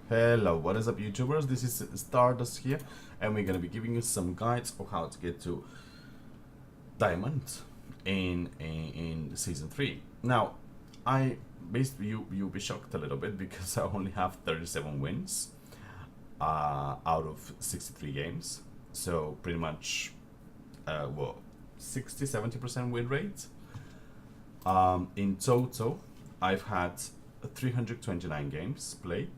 Hello, what is up YouTubers? This is Stardust here and we're gonna be giving you some guides of how to get to Diamond in season 3. Now, I basically you'll be shocked a little bit because I only have 37 wins out of 63 games. So pretty much 60-70% win rate. In total I've had 329 games played,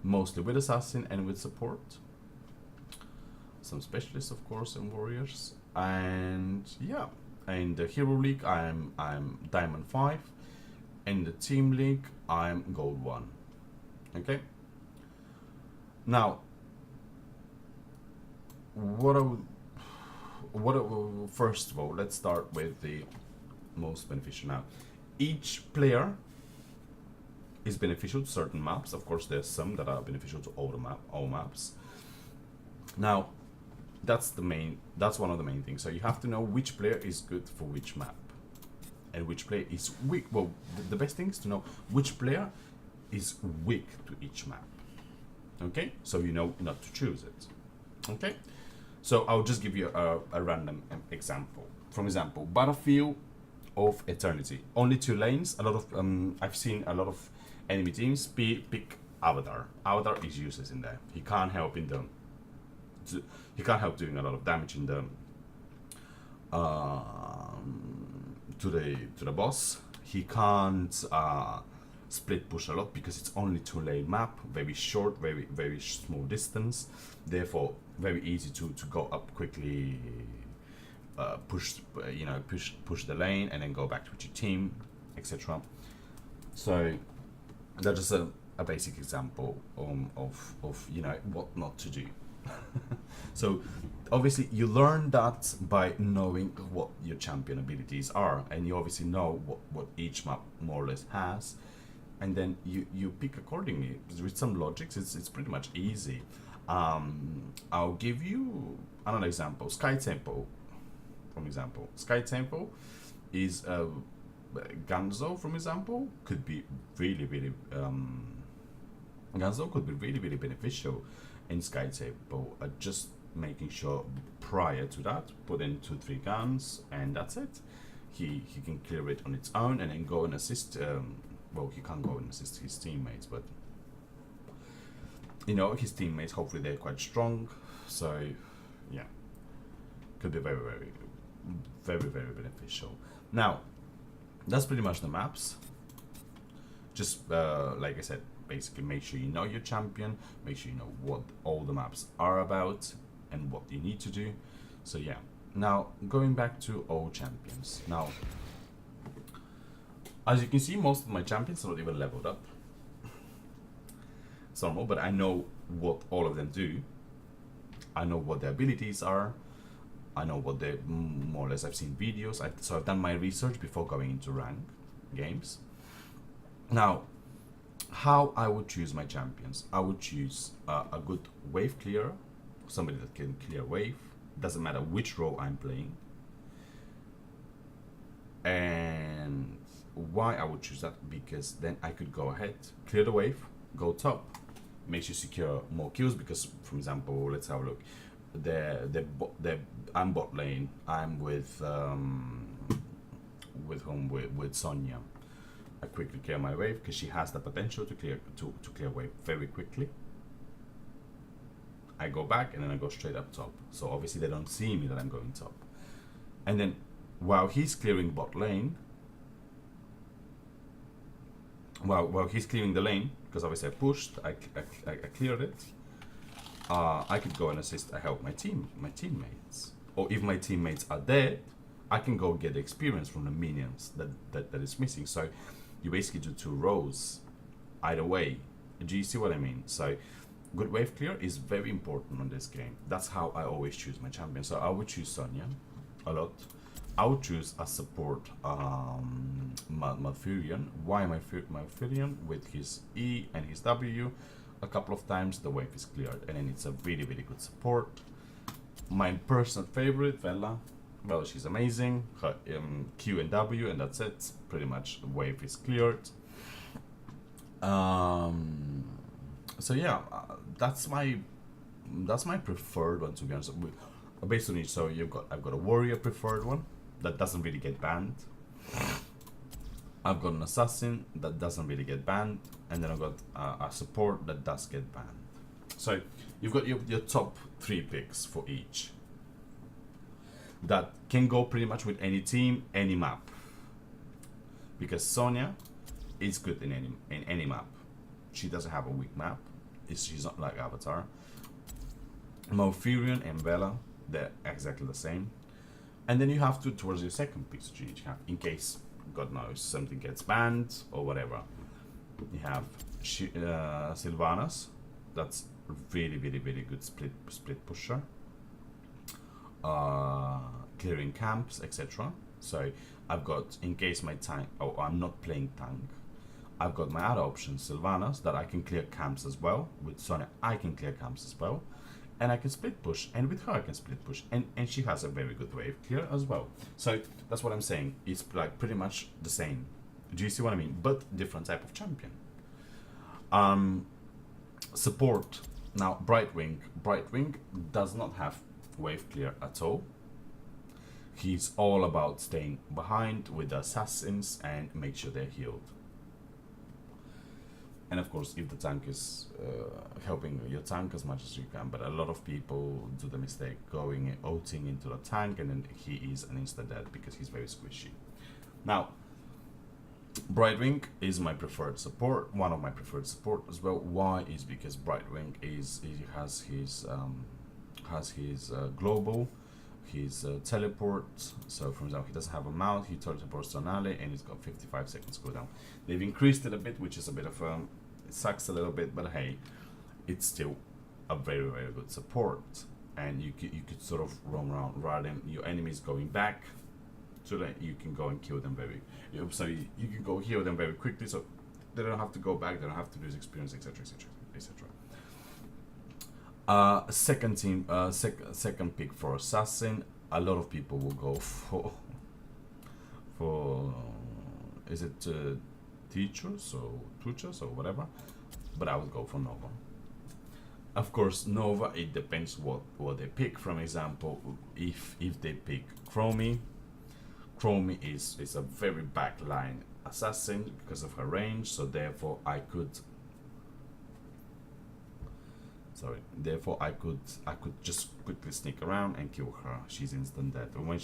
mostly with assassin and with support, some specialists of course and warriors, and yeah. In the hero league I'm diamond 5, in the team league I'm gold 1. Okay, now first of all, let's start with the most beneficial. Now, each player is beneficial to certain maps. Of course, there's some that are beneficial to all maps. Now, that's one of the main things. So you have to know which player is good for which map, and which player is weak. Well, the best thing is to know which player is weak to each map. Okay, so you know not to choose it. Okay, so I'll just give you a random example. For example, Battlefield of Eternity, only 2 lanes. A lot of I've seen a lot of enemy teams pick Avatar. Avatar is useless in there. He can't help in the he can't help doing a lot of damage in the to the boss. He can't split push a lot because it's only 2-lane map, very short, very small distance, therefore very easy to go up quickly, push the lane and then go back with your team, etc. So that's just a basic example of what not to do. So obviously you learn that by knowing what your champion abilities are, and you obviously know what each map more or less has, and then you pick accordingly with some logics. It's pretty much easy. I'll give you another example. Sky Temple, for example. Sky Temple is Ganzo, for example, could be really Ganzo could be really beneficial in Sky Temple. Just making sure prior to that, put in 2-3 guns and that's it. He can clear it on its own and then go and assist. Well, he can't go and assist his teammates, but his teammates, hopefully they're quite strong. So yeah, could be very beneficial. Now, that's pretty much the maps. Just like I said, basically make sure you know your champion, make sure you know what all the maps are about and what you need to do. So yeah, now going back to all champions. Now, as you can see, most of my champions are not even leveled up. It's normal, but I know what all of them do. I know what their abilities are. I know what they more or less. I've seen videos. So I've done my research before going into rank games. Now, how I would choose my champions? I would choose a good wave clearer, somebody that can clear wave. Doesn't matter which role I'm playing. And why I would choose that? Because then I could go ahead, clear the wave, go top, makes you secure more kills. Because, for example, let's have a look. I'm bot lane. I'm with Sonya. I quickly clear my wave because she has the potential to clear wave very quickly. I go back and then I go straight up top. So obviously they don't see me that I'm going top. And then while he's clearing bot lane, while he's clearing the lane, because obviously I pushed, I cleared it. I could go and assist. I help my teammates. Or if my teammates are dead, I can go get the experience from the minions that is missing. So you basically do 2 rows either way. Do you see what I mean? So good wave clear is very important on this game. That's how I always choose my champion. So I would choose Sonya a lot. I would choose a support Malfurion. Why Malfurion? With his E and his W, a couple of times the wave is cleared, and then it's a really good support. My personal favorite, Vela. Well, she's amazing. Her Q and W, and that's it. Pretty much the wave is cleared. So yeah, that's my preferred one, to be honest. Based on each, so I've got a warrior preferred one that doesn't really get banned. I've got an assassin that doesn't really get banned, and then I've got a support that does get banned. So you've got your top 3 picks for each that can go pretty much with any team, any map. Because Sonya is good in any map. She doesn't have a weak map. She's not like Avatar. Malfurion and Bella, they're exactly the same. And then you have to, towards your second pick, so you have, in case, God knows, something gets banned or whatever. You have Sylvanas, that's really, really, really good split pusher. Clearing camps, etc. So I've got, in case my tank, oh, I'm not playing tank, I've got my other option, Sylvanas, that I can clear camps as well. With Sonya, I can clear camps as well. And I can split push, and with her I can split push, and she has a very good wave clear as well. So that's what I'm saying. It's like pretty much the same. Do you see what I mean? But different type of champion. Support. Now Brightwing. Brightwing does not have wave clear at all. He's all about staying behind with the assassins and make sure they're healed. And of course, if the tank is helping your tank as much as you can, but a lot of people do the mistake going ulting into the tank, and then he is an instant dead because he's very squishy. Now, Brightwing is my preferred support, one of my preferred support as well. Why? Is because Brightwing has his global, his teleport. So for example, he doesn't have a mount, he teleports to an ally, and he's got 55 seconds cooldown. They've increased it a bit, which is a bit of it sucks a little bit, but hey, it's still a very, very good support. And you could sort of roam around rather than your enemies going back, so that you can go and kill them you can go heal them very quickly, so they don't have to go back, they don't have to lose experience, etc, etc, etc. Second pick for assassin. A lot of people will go for is it Teachers or whatever, but I would go for Nova. Of course, Nova, it depends what they pick. For example, if they pick Chromie is a very backline assassin because of her range, so therefore I could just quickly sneak around and kill her. She's instant dead. And when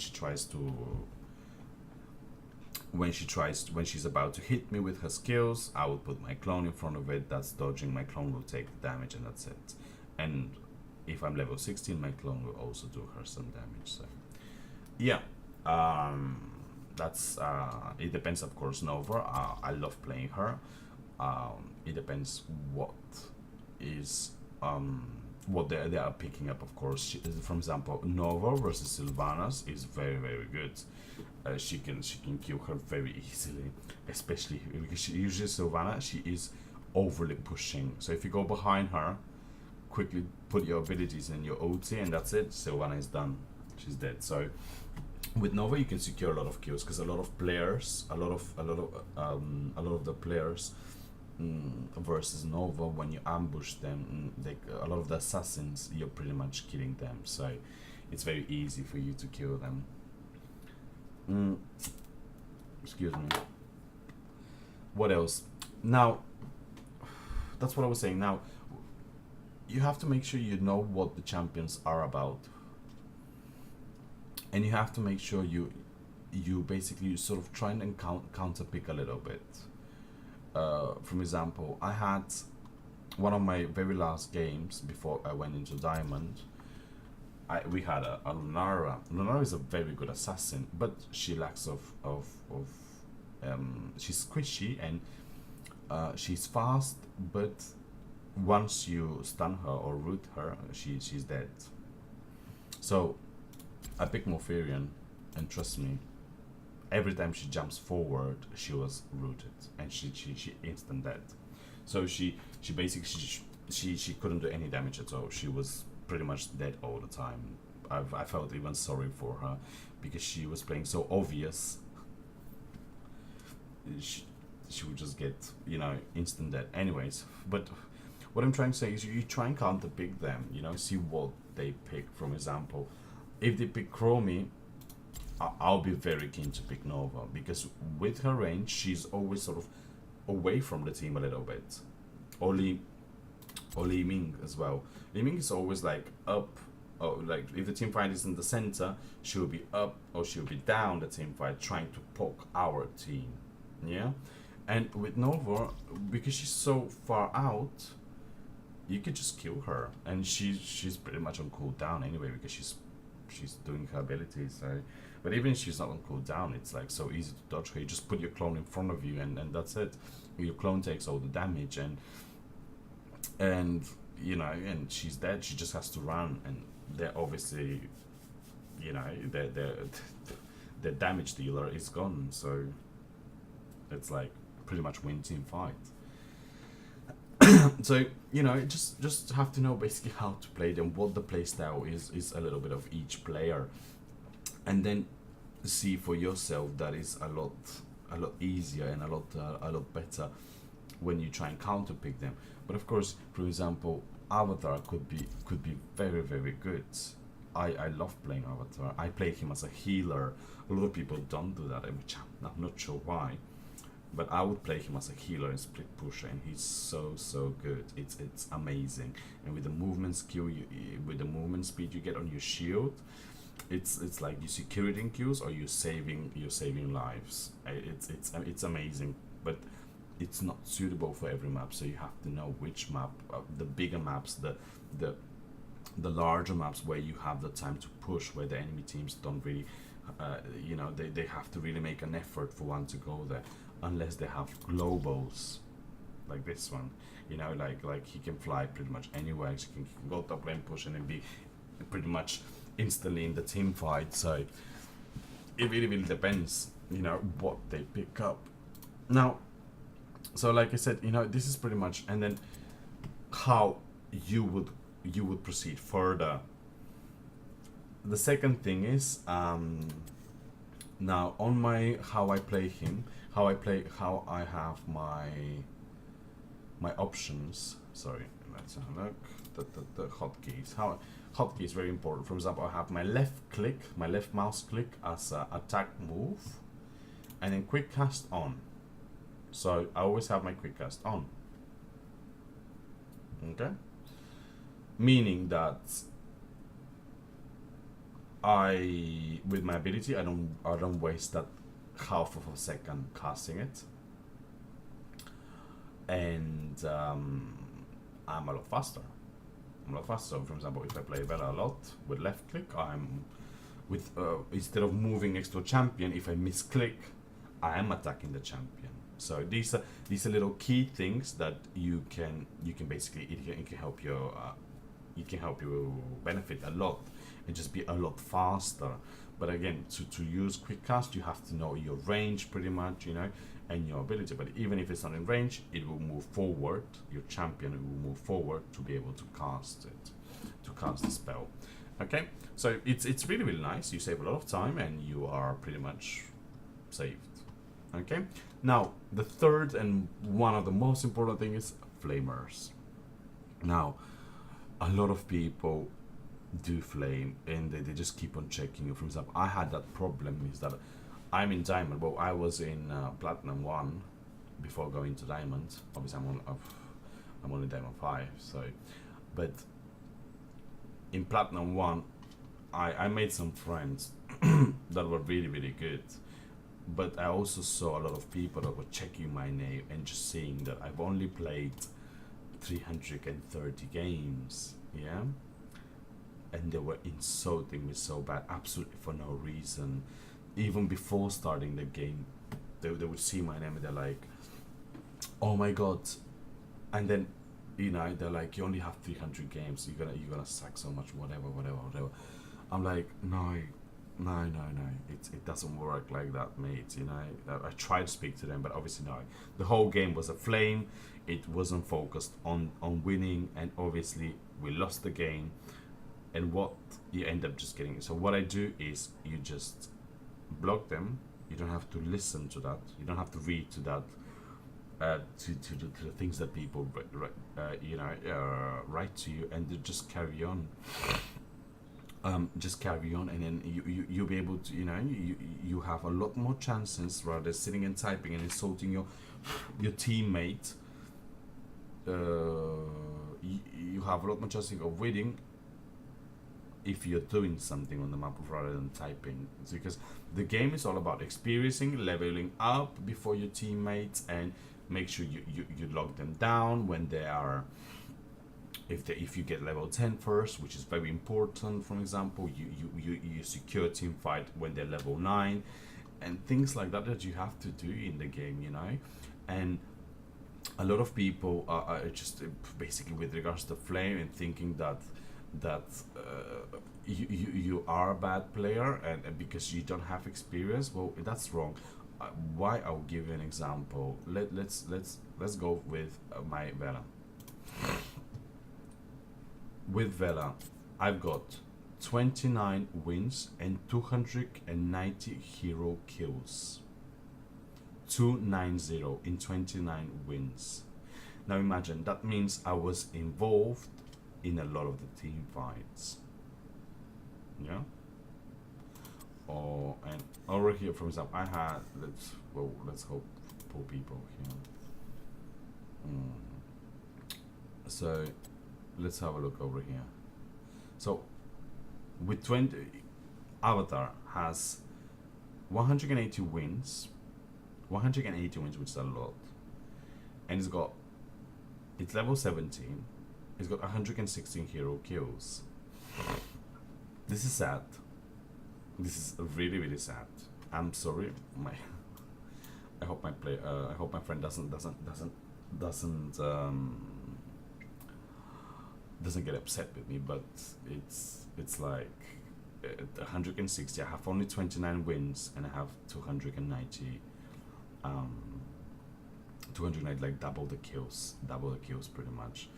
she's about to hit me with her skills, I will put my clone in front of it. That's dodging. My clone will take the damage, and that's it. And if I'm level 16, my clone will also do her some damage. So yeah, that's it depends, of course. Nova, I love playing her. It depends what they are picking up, of course. For example, Nova versus Sylvanas is very, very good. She can kill her very easily, especially because usually Sylvana, she is overly pushing. So if you go behind her, quickly put your abilities in your ulti, and that's it. Sylvana is done. She's dead. So with Nova, you can secure a lot of kills because a lot of the players versus Nova, when you ambush them, a lot of the assassins, you're pretty much killing them. So it's very easy for you to kill them. Excuse me. What else? Now, that's what I was saying. Now, you have to make sure you know what the champions are about, and you have to make sure you basically sort of try and counter pick a little bit. For example, I had one of my very last games before I went into Diamond. We had a Lunara. Lunara is a very good assassin, but she lacks she's squishy and she's fast, but once you stun her or root her, she's dead. So I picked Malfurion, and trust me, every time she jumps forward, she was rooted, and she instant dead. So she basically she couldn't do any damage at all. She was pretty much dead all the time. I felt even sorry for her because she was playing so obvious. She would just get instant dead. Anyways, but what I'm trying to say is you try and counter pick them, you know, see what they pick. For example, if they pick Chromie, I'll be very keen to pick Nova, because with her range, she's always sort of away from the team a little bit. Or Li Ming as well. Li Ming is always like up, or like if the team fight is in the center, she'll be up or she'll be down the team fight trying to poke our team. Yeah? And with Nova, because she's so far out, you could just kill her, and she's pretty much on cooldown anyway, because she's doing her abilities. So, but even if she's not on cooldown, it's like so easy to dodge her. You just put your clone in front of you, and that's it. Your clone takes all the damage, and you know, and she's dead. She just has to run, and they're obviously, you know, the damage dealer is gone. So it's like pretty much win team fight. So you know, just have to know basically how to play them, what the play style is a little bit of each player, and then see for yourself that is a lot easier and a lot better when you try and counter pick them. But of course, for example, Avatar could be very good. I love playing Avatar. I play him as a healer. A lot of people don't do that, which I'm not sure why. But I would play him as a healer and split pusher, and he's so good. It's amazing. And with the movement skill, with the movement speed you get on your shield, it's like you security kills or you're saving lives. It's amazing, but it's not suitable for every map. So you have to know which map, the bigger maps, the larger maps where you have the time to push, where the enemy teams don't really, you know, they have to really make an effort for one to go there. Unless they have globals, like this one, you know, like he can fly pretty much anywhere. He can go top lane push and then be pretty much instantly in the team fight. So it really depends, you know, what they pick up. Now, so like I said, you know, this is pretty much, and then how you would proceed further. The second thing is now on my how I play him. How I have my options. Sorry, let's have a look. The hotkeys. Hotkey is very important. For example, I have my left mouse click as an attack move, and then quick cast on. So I always have my quick cast on. Okay, meaning that with my ability, I don't waste that half of a second casting it, and I'm a lot faster. So for example, if I play Bella a lot with left click, I'm with instead of moving next to a champion, if I misclick, I am attacking the champion. So these are little key things that you can basically it can help you benefit a lot and just be a lot faster. But again, to use quick cast, you have to know your range pretty much, you know, and your ability. But even if it's not in range, it will move forward. Your champion will move forward to be able to cast the spell. Okay, so it's really nice. You save a lot of time and you are pretty much saved. Okay, now the third and one of the most important thing is flamers. Now, a lot of people do flame and they just keep on checking you. For example, I had that problem, is that I'm in diamond. Well, I was in platinum 1 before going to diamond. Obviously I'm only diamond 5, so but in platinum 1 I made some friends that were really good, but I also saw a lot of people that were checking my name and just seeing that I've only played 330 games, yeah, and they were insulting me so bad, absolutely for no reason. Even before starting the game, they would see my name and they're like, oh my god, and then, you know, they're like, you only have 300 games, you're gonna suck so much, whatever. I'm like, no, it doesn't work like that, mate. You know, I tried to speak to them, but obviously no. The whole game was a flame. It wasn't focused on winning, and obviously we lost the game. And what you end up just getting. So what I do is you just block them. You don't have to listen to that. You don't have to read to that. to the things that people write to you, and they just carry on. Just carry on, and then you'll be able to, you have a lot more chances rather than sitting and typing and insulting your teammate. You have a lot more chances of winning if you're doing something on the map rather than typing. It's because the game is all about experiencing, leveling up before your teammates, and make sure you lock them down when they are, if you get level 10 first, which is very important. For example, you secure team fight when they're level 9, and things like that you have to do in the game, and a lot of people are just basically with regards to Flame and thinking that you are a bad player, and because you don't have experience. Well, that's wrong. Why? I'll give you an example. Let's go with my Vela. With Vela, I've got 29 wins and 290 hero kills. 290 in 29 wins. Now imagine, that means I was involved in a lot of the team fights. Yeah? And over here, for example, I had, let's hope for people here. So let's have a look over here. So with 20, Avatar has 180 wins, which is a lot, and it's level 17. It's got 116 hero kills. This is sad. This is really, really sad. I'm sorry, I hope my friend doesn't get upset with me, but it's like 160. I have only 29 wins, and I have 290. 290, like double the kills pretty much.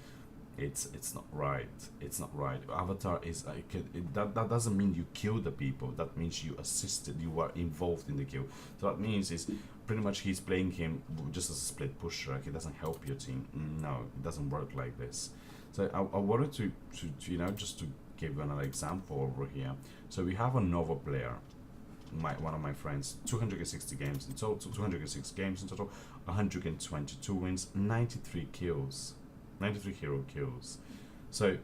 It's not right. It's not right. Avatar is that doesn't mean you kill the people. That means you assisted. You were involved in the kill. So that means is pretty much he's playing him just as a split pusher. He doesn't help your team. No, it doesn't work like this. So I wanted to just to give you another example over here. So we have another player, one of my friends, 260 games in total, 206 games in total, 122 wins, 93 kills, 93 hero kills. So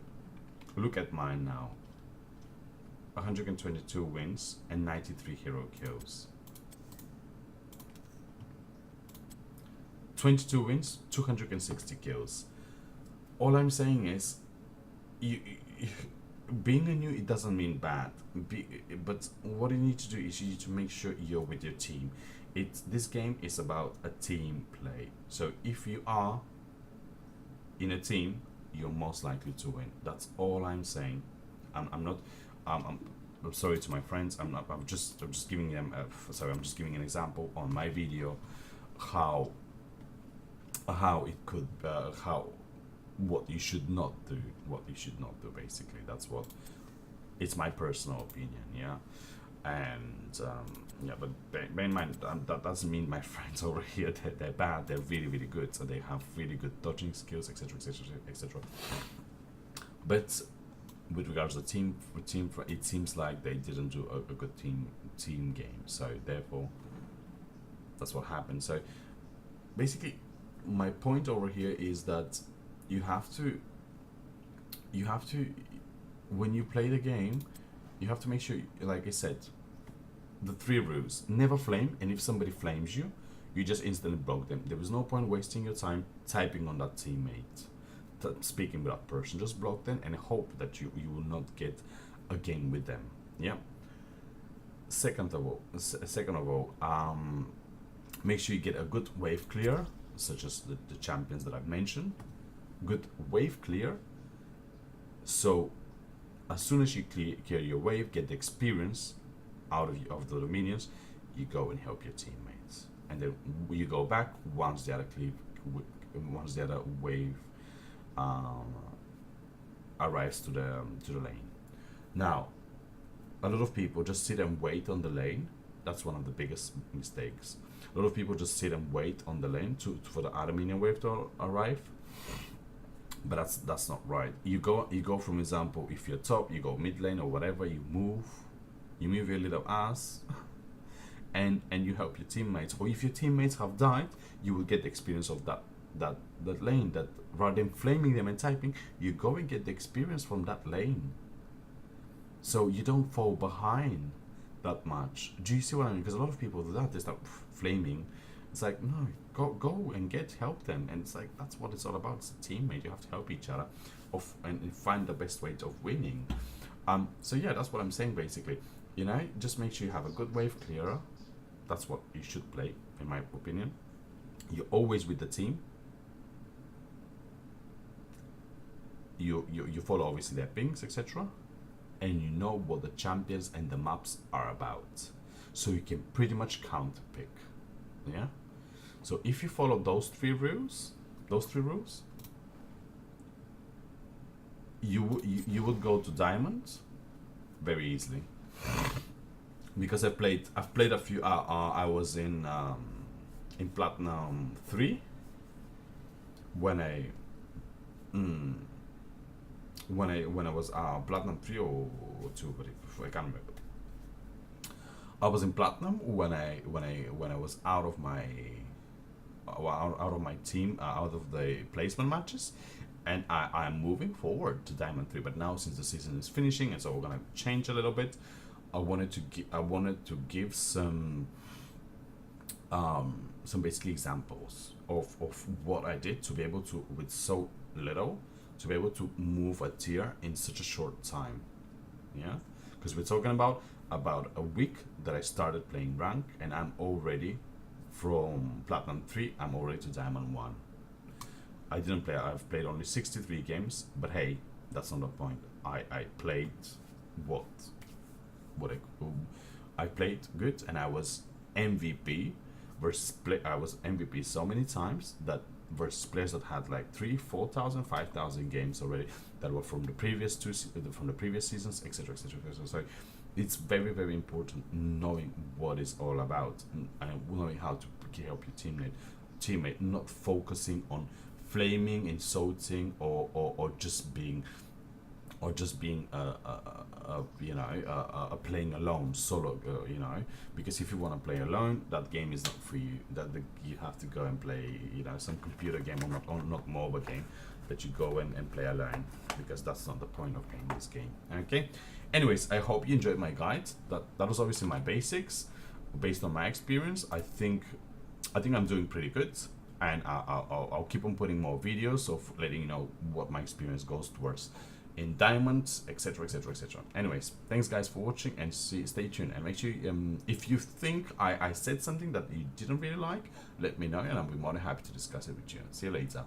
look at mine now. 122 wins and 93 hero kills. 22 wins, 260 kills. All I'm saying is, being a new, it doesn't mean bad. But what you need to do is you need to make sure you're with your team. This game is about a team play. So if you are in a team, you're most likely to win. That's all I'm saying. I'm not. I'm sorry to my friends. I'm just giving them. I'm just giving an example on my video, how it could what you should not do, basically. That's what, it's my personal opinion, yeah. And but bear in mind, that doesn't mean my friends over here that they're bad. They're really, really good, so they have really good dodging skills, etc, etc. But with regards to team, it seems like they didn't do a good team game, so therefore that's what happened. So basically my point over here is that you have to, when you play the game, you have to make sure, like I said, the 3 rules: never flame, and if somebody flames you, you just instantly block them. There is no point wasting your time typing on that teammate, speaking with that person. Just block them and hope that you will not get a game with them. Yeah. Second of all, make sure you get a good wave clear, such as the champions that I've mentioned. Good wave clear, so as soon as you clear your wave, get the experience out of the minions, you go and help your teammates, and then you go back once the other wave arrives to the lane. Now, a lot of people just sit and wait on the lane That's one of the biggest mistakes. A lot of people just sit and wait on the lane for the other minion wave to arrive, but that's not right. You go from example, if you're top, you go mid lane or whatever, you move your little ass, and you help your teammates. Or if your teammates have died, you will get the experience of that lane. That rather than flaming them and typing, you go and get the experience from that lane, so you don't fall behind that much. Do you see what I mean? Because a lot of people do that, they start flaming. It's like, no, go and help them. And it's like, that's what it's all about. It's a teammate. You have to help each other and find the best way of winning. So yeah, that's what I'm saying basically. You know, just make sure you have a good wave clearer. That's what you should play, in my opinion. You're always with the team. You follow obviously their pings, etc. And you know what the champions and the maps are about, so you can pretty much counter pick. Yeah. So if you follow those three rules, you would go to diamond very easily. Because I've played a few. I was in Platinum 3 when I was Platinum 3 or 2, but I can't remember. I was in Platinum when I was out of my team, out of the placement matches, and I'm moving forward to Diamond 3. But now, since the season is finishing, and so we're gonna change a little bit, I wanted to give some basically examples of what I did to be able to, with so little, to be able to move a tier in such a short time. Yeah, because we're talking about a week that I started playing rank, and I'm already from Platinum 3, I'm already to Diamond 1. I've played only 63 games, but hey, that's not the point. I played I played good, and I was MVP I was MVP so many times that versus players that had like 3,000, 4,000, 5,000 games already, that were from the previous seasons, etc., etc., etc. So it's very, very important knowing what it's all about, and knowing how to help your teammate, not focusing on flaming, insulting, or just being playing alone, solo, because if you want to play alone, that game is not for you. You have to go and play, some computer game, or not mobile game, that you go and play alone, because that's not the point of playing this game. Okay. Anyways, I hope you enjoyed my guide. That was obviously my basics, based on my experience. I think I'm doing pretty good, and I'll keep on putting more videos of letting you know what my experience goes towards in diamonds, etc., etc., etc. Anyways, thanks guys for watching, and stay tuned, and make sure if you think I said something that you didn't really like, let me know, and I'll be more than happy to discuss it with you. See you later.